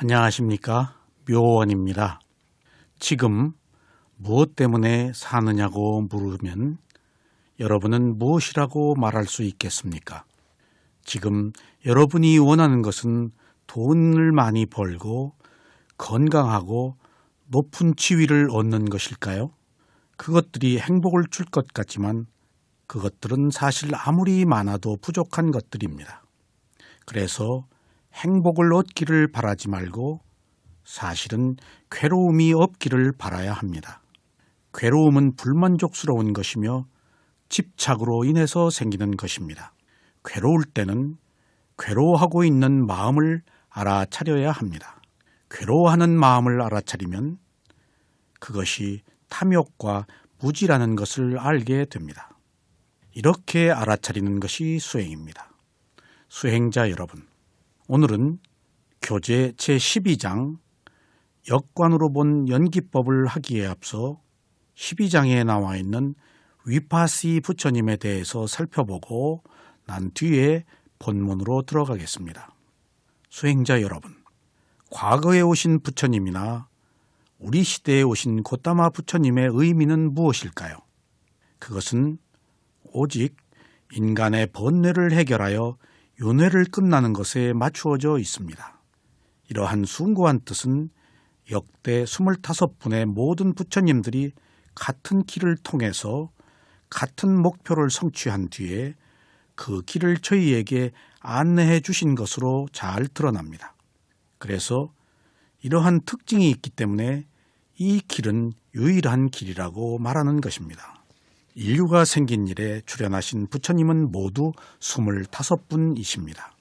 안녕하십니까, 묘원입니다. 지금 무엇 때문에 사느냐고 물으면 여러분은 무엇이라고 말할 수 있겠습니까? 지금 여러분이 원하는 것은 돈을 많이 벌고 건강하고 높은 지위를 얻는 것일까요? 그것들이 행복을 줄 것 같지만 그것들은 사실 아무리 많아도 부족한 것들입니다. 그래서 행복을 얻기를 바라지 말고 사실은 괴로움이 없기를 바라야 합니다. 괴로움은 불만족스러운 것이며 집착으로 인해서 생기는 것입니다. 괴로울 때는 괴로워하고 있는 마음을 알아차려야 합니다. 괴로워하는 마음을 알아차리면 그것이 탐욕과 무지라는 것을 알게 됩니다. 이렇게 알아차리는 것이 수행입니다. 수행자 여러분, 오늘은 교재 제12장 역관으로 본 연기법을 하기에 앞서 12장에 나와 있는 위파시 부처님에 대해서 살펴보고 난 뒤에 본문으로 들어가겠습니다. 수행자 여러분, 과거에 오신 부처님이나 우리 시대에 오신 고타마 부처님의 의미는 무엇일까요? 그것은 오직 인간의 번뇌를 해결하여 윤회를 끝나는 것에 맞추어져 있습니다. 이러한 숭고한 뜻은 역대 25분의 모든 부처님들이 같은 길을 통해서 같은 목표를 성취한 뒤에 그 길을 저희에게 안내해 주신 것으로 잘 드러납니다. 그래서 이러한 특징이 있기 때문에 이 길은 유일한 길이라고 말하는 것입니다. 인류가 생긴 일에 출현하신 부처님은 모두 25분이십니다.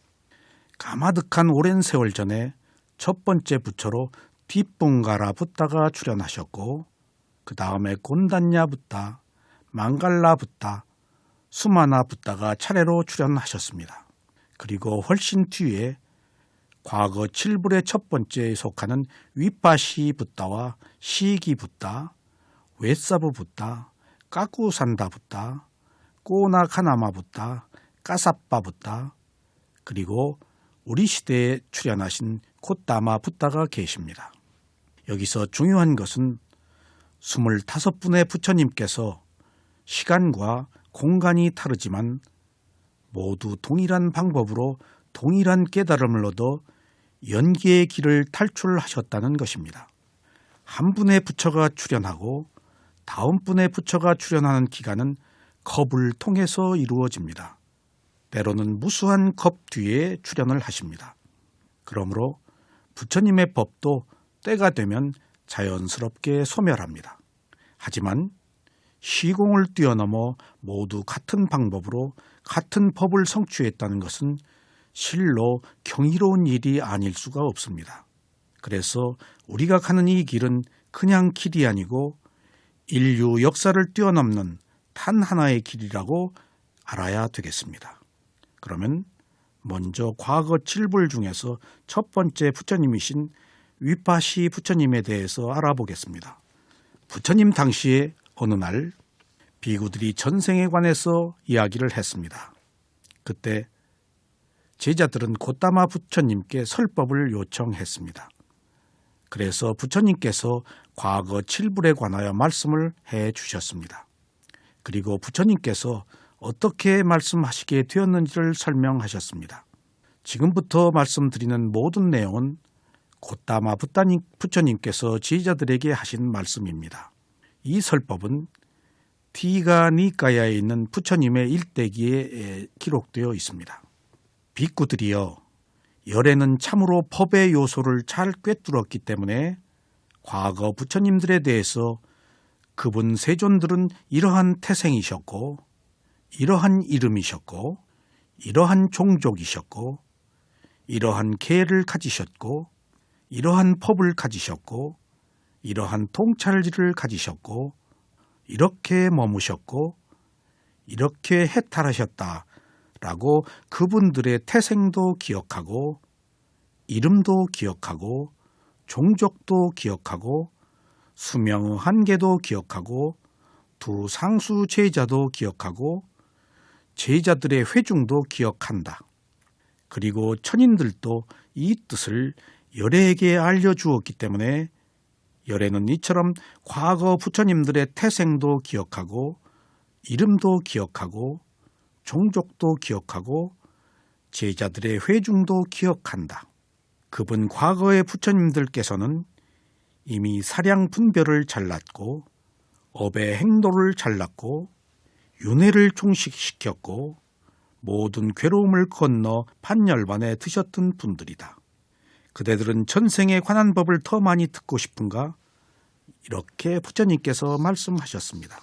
가마득한 오랜 세월 전에 첫 번째 부처로 뒷분가라 붓다가 출현하셨고 그 다음에 곤단냐 붓다, 망갈라 붓다, 수마나 붓다가 차례로 출현하셨습니다. 그리고 훨씬 뒤에 과거 7불의 첫 번째에 속하는 위파시 붓다와 시기 붓다, 웨사부 붓다, 까꾸산다 붓다, 꼬나카나마 붓다, 까사빠 붓다, 그리고 우리 시대에 출현하신 콧다마 붓다가 계십니다. 여기서 중요한 것은 25분의 부처님께서 시간과 공간이 다르지만 모두 동일한 방법으로 동일한 깨달음을 얻어 연기의 길을 탈출하셨다는 것입니다. 한 분의 부처가 출현하고 다음 분의 부처가 출현하는 기간은 컵을 통해서 이루어집니다. 때로는 무수한 컵 뒤에 출현을 하십니다. 그러므로 부처님의 법도 때가 되면 자연스럽게 소멸합니다. 하지만 시공을 뛰어넘어 모두 같은 방법으로 같은 법을 성취했다는 것은 실로 경이로운 일이 아닐 수가 없습니다. 그래서 우리가 가는 이 길은 그냥 길이 아니고 인류 역사를 뛰어넘는 단 하나의 길이라고 알아야 되겠습니다. 그러면 먼저 과거 7불 중에서 첫 번째 부처님이신 위파시 부처님에 대해서 알아보겠습니다. 부처님 당시에 어느 날 비구들이 전생에 관해서 이야기를 했습니다. 그때 제자들은 고타마 부처님께 설법을 요청했습니다. 그래서 부처님께서 과거 7불에 관하여 말씀을 해 주셨습니다. 그리고 부처님께서 어떻게 말씀하시게 되었는지를 설명하셨습니다. 지금부터 말씀드리는 모든 내용은 고타마 부처님께서 제자들에게 하신 말씀입니다. 이 설법은 티가니까야에 있는 부처님의 일대기에 기록되어 있습니다. 빅구들이여, 열애는 참으로 법의 요소를 잘 꿰뚫었기 때문에 과거 부처님들에 대해서 그분 세존들은 이러한 태생이셨고 이러한 이름이셨고 이러한 종족이셨고 이러한 계를 가지셨고 이러한 법을 가지셨고 이러한 통찰지를 가지셨고 이렇게 머무셨고 이렇게 해탈하셨다라고 그분들의 태생도 기억하고 이름도 기억하고 종족도 기억하고 수명의 한계도 기억하고 두 상수 제자도 기억하고 제자들의 회중도 기억한다. 그리고 천인들도 이 뜻을 열애에게 알려주었기 때문에 열애는 이처럼 과거 부처님들의 태생도 기억하고 이름도 기억하고 종족도 기억하고 제자들의 회중도 기억한다. 그분 과거의 부처님들께서는 이미 사량 분별을 잘랐고 업의 행도를 잘랐고 윤회를 종식시켰고 모든 괴로움을 건너 판열반에 드셨던 분들이다. 그대들은 전생에 관한 법을 더 많이 듣고 싶은가? 이렇게 부처님께서 말씀하셨습니다.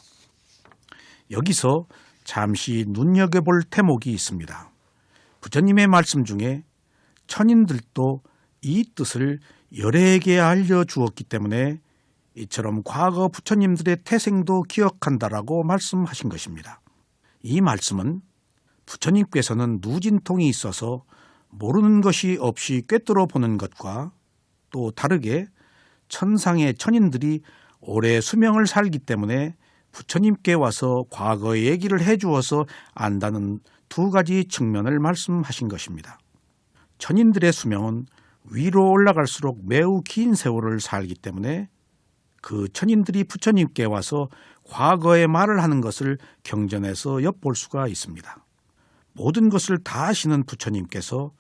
여기서 잠시 눈여겨볼 대목이 있습니다. 부처님의 말씀 중에 천인들도 이 뜻을 열애에게 알려주었기 때문에 이처럼 과거 부처님들의 태생도 기억한다라고 말씀하신 것입니다. 이 말씀은 부처님께서는 누진통이 있어서 모르는 것이 없이 꿰뚫어 보는 것과 또 다르게 천상의 천인들이 오래 수명을 살기 때문에 부처님께 와서 과거의 얘기를 해주어서 안다는 두 가지 측면을 말씀하신 것입니다. 천인들의 수명은 위로 올라갈수록 매우 긴 세월을 살기 때문에 그 천인들이 부처님께 와서 과거의 말을 하는 것을 경전에서 엿볼 수가 있습니다. 모든 것을 다 아시는 부처님께서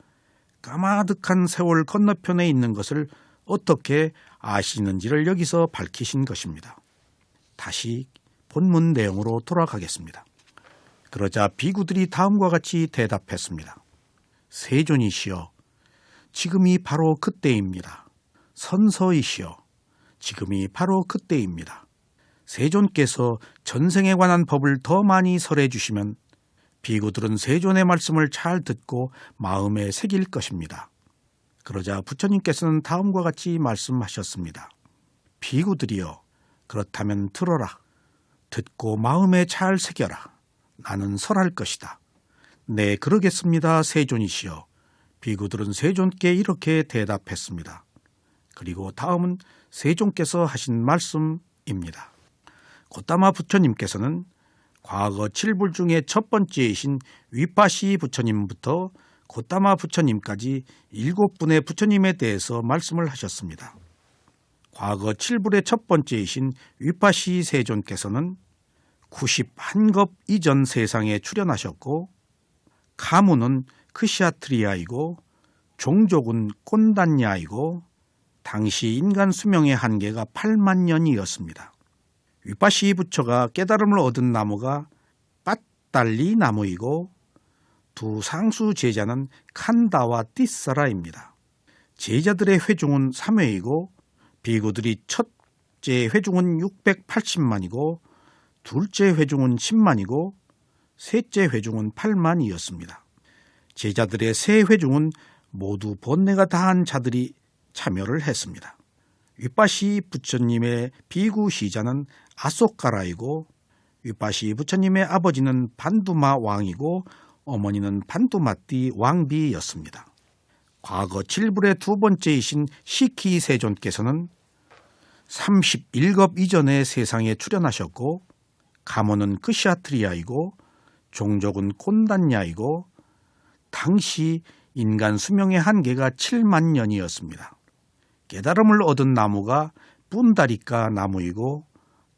까마득한 세월 건너편에 있는 것을 어떻게 아시는지를 여기서 밝히신 것입니다. 다시 본문 내용으로 돌아가겠습니다. 그러자 비구들이 다음과 같이 대답했습니다. 세존이시여, 지금이 바로 그때입니다. 선서이시여, 지금이 바로 그때입니다. 세존께서 전생에 관한 법을 더 많이 설해 주시면 비구들은 세존의 말씀을 잘 듣고 마음에 새길 것입니다. 그러자 부처님께서는 다음과 같이 말씀하셨습니다. 비구들이여, 그렇다면 들어라. 듣고 마음에 잘 새겨라. 나는 설할 것이다. 네, 그러겠습니다. 세존이시여. 비구들은 세존께 이렇게 대답했습니다. 그리고 다음은 세존께서 하신 말씀입니다. 고타마 부처님께서는 과거 7불 중에 첫 번째이신 위파시 부처님부터 고타마 부처님까지 7분의 부처님에 대해서 말씀을 하셨습니다. 과거 7불의 첫 번째이신 위파시 세존께서는 91겁 이전 세상에 출현하셨고 가문은 크시아트리아이고 종족은 꼰단야이고 당시 인간 수명의 한계가 8만 년이었습니다. 위파시 부처가 깨달음을 얻은 나무가 빠달리 나무이고 두 상수 제자는 칸다와 띠사라입니다. 제자들의 회중은 3회이고 비구들이 첫째 회중은 680만이고 둘째 회중은 10만이고 셋째 회중은 8만이었습니다. 제자들의 세 회중은 모두 번뇌가 다한 자들이 참여를 했습니다. 위파시 부처님의 비구 시자는 아소카라이고 위파시 부처님의 아버지는 반두마 왕이고 어머니는 반두마띠 왕비였습니다. 과거 7불의 두 번째이신 시키 세존께서는 31겁 이전의 세상에 출현하셨고 가문은 크시아트리아이고 종족은 꼰단야이고 당시 인간 수명의 한계가 7만 년이었습니다. 깨달음을 얻은 나무가 뿐다리까 나무이고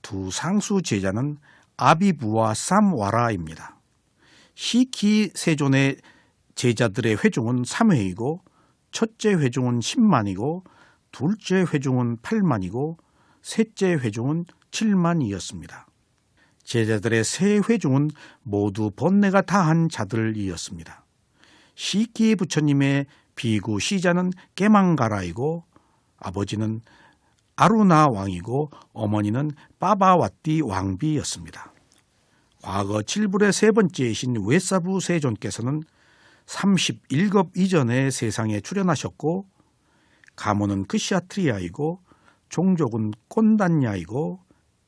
두 상수 제자는 아비부와 쌈와라입니다. 시키 세존의 제자들의 회중은 3회이고 첫째 회중은 10만이고 둘째 회중은 8만이고 셋째 회중은 7만이었습니다. 제자들의 세 회중은 모두 번뇌가 다한 자들이었습니다. 시키 부처님의 비구 시자는 깨망가라이고 아버지는 아루나 왕이고 어머니는 빠바와띠 왕비였습니다. 과거 7불의 세 번째이신 웨사부 세존께서는 31겁 이전의 세상에 출현하셨고 가문은 크시아트리아이고 종족은 꼰단야이고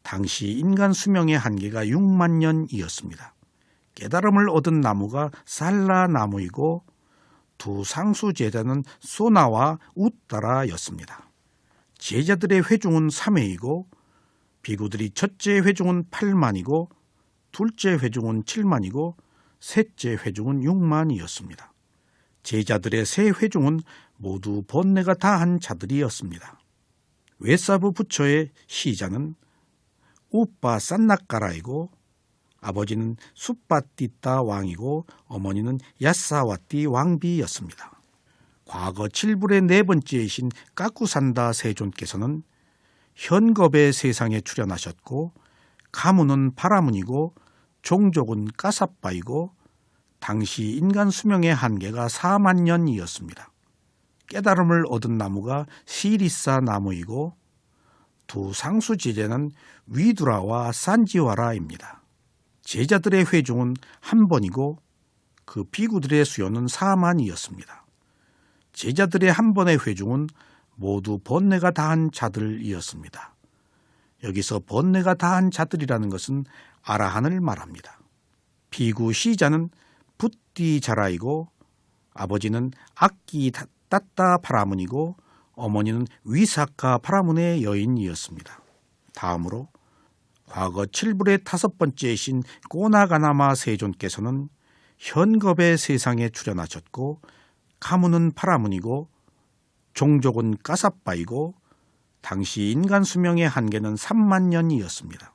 당시 인간 수명의 한계가 6만 년이었습니다. 깨달음을 얻은 나무가 살라 나무이고 두 상수 제자는 소나와 우따라였습니다. 제자들의 회중은 3회이고 비구들이 첫째 회중은 8만이고 둘째 회중은 7만이고 셋째 회중은 6만이었습니다. 제자들의 세 회중은 모두 번뇌가 다한 자들이었습니다. 외사부 부처의 시자는 우빠 산나까라이고 아버지는 수빠띠따 왕이고 어머니는 야사와띠 왕비였습니다. 과거 칠불의 네 번째이신 까꾸산다 세존께서는 현겁의 세상에 출연하셨고 가문은 파라문이고 종족은 까사빠이고 당시 인간 수명의 한계가 4만 년이었습니다. 깨달음을 얻은 나무가 시리사 나무이고 두 상수 제자는 위두라와 산지와라입니다. 제자들의 회중은 한 번이고 그 비구들의 수요는 4만이었습니다. 제자들의 한 번의 회중은 모두 번뇌가 다한 자들이었습니다. 여기서 번뇌가 다한 자들이라는 것은 아라한을 말합니다. 비구 시자는 붓띠자라이고 아버지는 악기 따따 파라문이고 어머니는 위사카 파라문의 여인이었습니다. 다음으로 과거 칠불의 5번째이신 꼬나가나마 세존께서는 현겁의 세상에 출연하셨고 가문은 파라문이고 종족은 까사빠이고 당시 인간 수명의 한계는 3만 년이었습니다.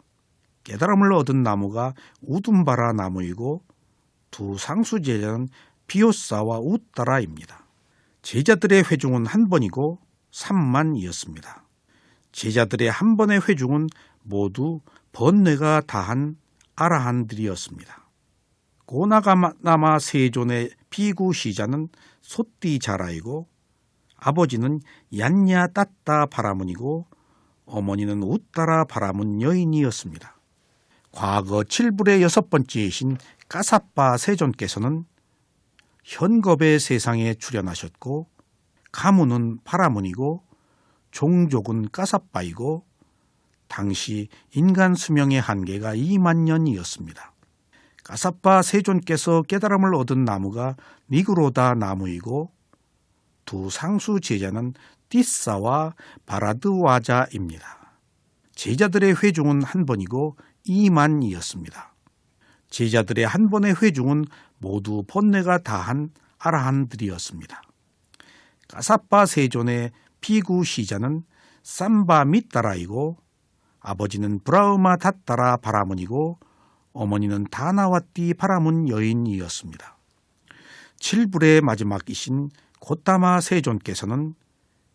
깨달음을 얻은 나무가 우둠바라 나무이고 두 상수 제자는 비오사와 우따라입니다. 제자들의 회중은 한 번이고 3만이었습니다. 제자들의 한 번의 회중은 모두 번뇌가 다한 아라한들이었습니다. 고나가나마 세존의 비구 시자는 소띠자라이고 아버지는 얀냐 따따 바라문이고 어머니는 우따라 바라문 여인이었습니다. 과거 칠불의 6번째이신 까사빠 세존께서는 현겁의 세상에 출연하셨고 가문은 파라문이고 종족은 까사빠이고 당시 인간 수명의 한계가 2만 년이었습니다. 까사빠 세존께서 깨달음을 얻은 나무가 니그로다 나무이고 두 상수 제자는 띠사와 바라드와자입니다. 제자들의 회중은 한 번이고 2만이었습니다. 제자들의 한 번의 회중은 모두 번뇌가 다한 아라한들이었습니다. 까사빠 세존의 비구 시자는 삼바 미따라이고 아버지는 브라우마 다따라 바라문이고 어머니는 다나와띠 바라문 여인이었습니다. 칠불의 마지막이신 고타마 세존께서는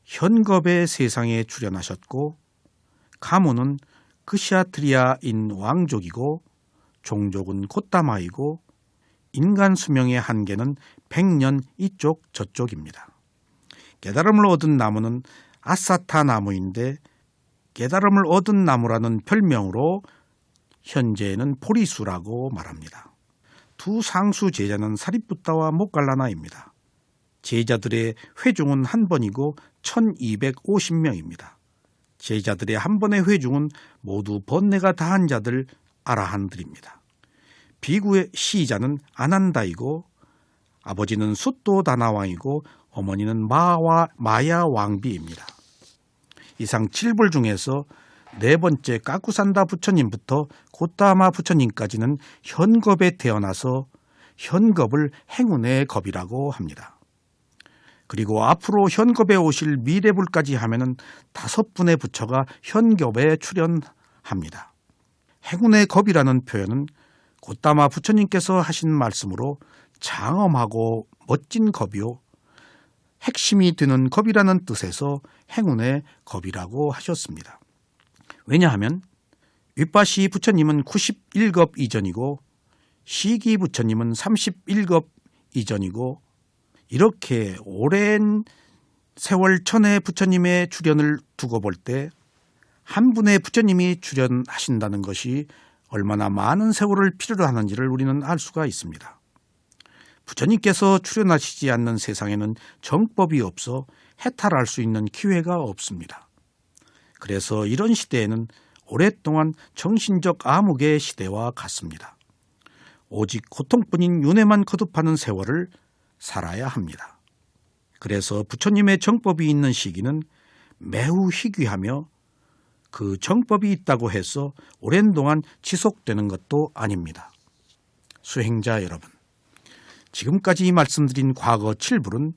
현겁의 세상에 출연하셨고 가문은 크시아트리아인 왕족이고 종족은 고타마이고 인간 수명의 한계는 100년 이쪽 저쪽입니다. 깨달음을 얻은 나무는 아사타 나무인데 깨달음을 얻은 나무라는 별명으로 현재는 포리수라고 말합니다. 두 상수 제자는 사리푸타와 모갈라나입니다. 제자들의 회중은 한 번이고 1250명입니다. 제자들의 한 번의 회중은 모두 번뇌가 다한 자들 아라한들입니다. 비구의 시자는 아난다이고 아버지는 숫도다나왕이고 어머니는 마야 왕비입니다. 이상 7불 중에서 네 번째 까꾸산다 부처님부터 고타마 부처님까지는 현겁에 태어나서 현겁을 행운의 겁이라고 합니다. 그리고 앞으로 현겁에 오실 미래불까지 하면은 5분의 부처가 현겁에 출연합니다. 행운의 겁이라는 표현은 고타마 부처님께서 하신 말씀으로 장엄하고 멋진 겁이요 핵심이 되는 겁이라는 뜻에서 행운의 겁이라고 하셨습니다. 왜냐하면 윗바시 부처님은 91겁 이전이고 시기 부처님은 31겁 이전이고 이렇게 오랜 세월 전의 부처님의 출연을 두고 볼 때 한 분의 부처님이 출연하신다는 것이 얼마나 많은 세월을 필요로 하는지를 우리는 알 수가 있습니다. 부처님께서 출연하시지 않는 세상에는 정법이 없어 해탈할 수 있는 기회가 없습니다. 그래서 이런 시대에는 오랫동안 정신적 암흑의 시대와 같습니다. 오직 고통뿐인 윤회만 거듭하는 세월을 살아야 합니다. 그래서 부처님의 정법이 있는 시기는 매우 희귀하며 그 정법이 있다고 해서 오랜 동안 지속되는 것도 아닙니다. 수행자 여러분, 지금까지 말씀드린 과거 7불은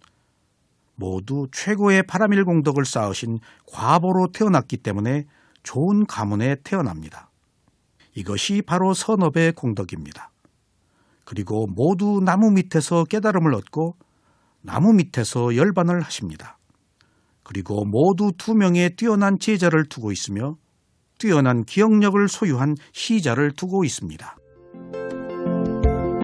모두 최고의 파라밀공덕을 쌓으신 과보로 태어났기 때문에 좋은 가문에 태어납니다. 이것이 바로 선업의 공덕입니다. 그리고 모두 나무 밑에서 깨달음을 얻고 나무 밑에서 열반을 하십니다. 그리고 모두 2명의 뛰어난 제자를 두고 있으며 뛰어난 기억력을 소유한 시자를 두고 있습니다.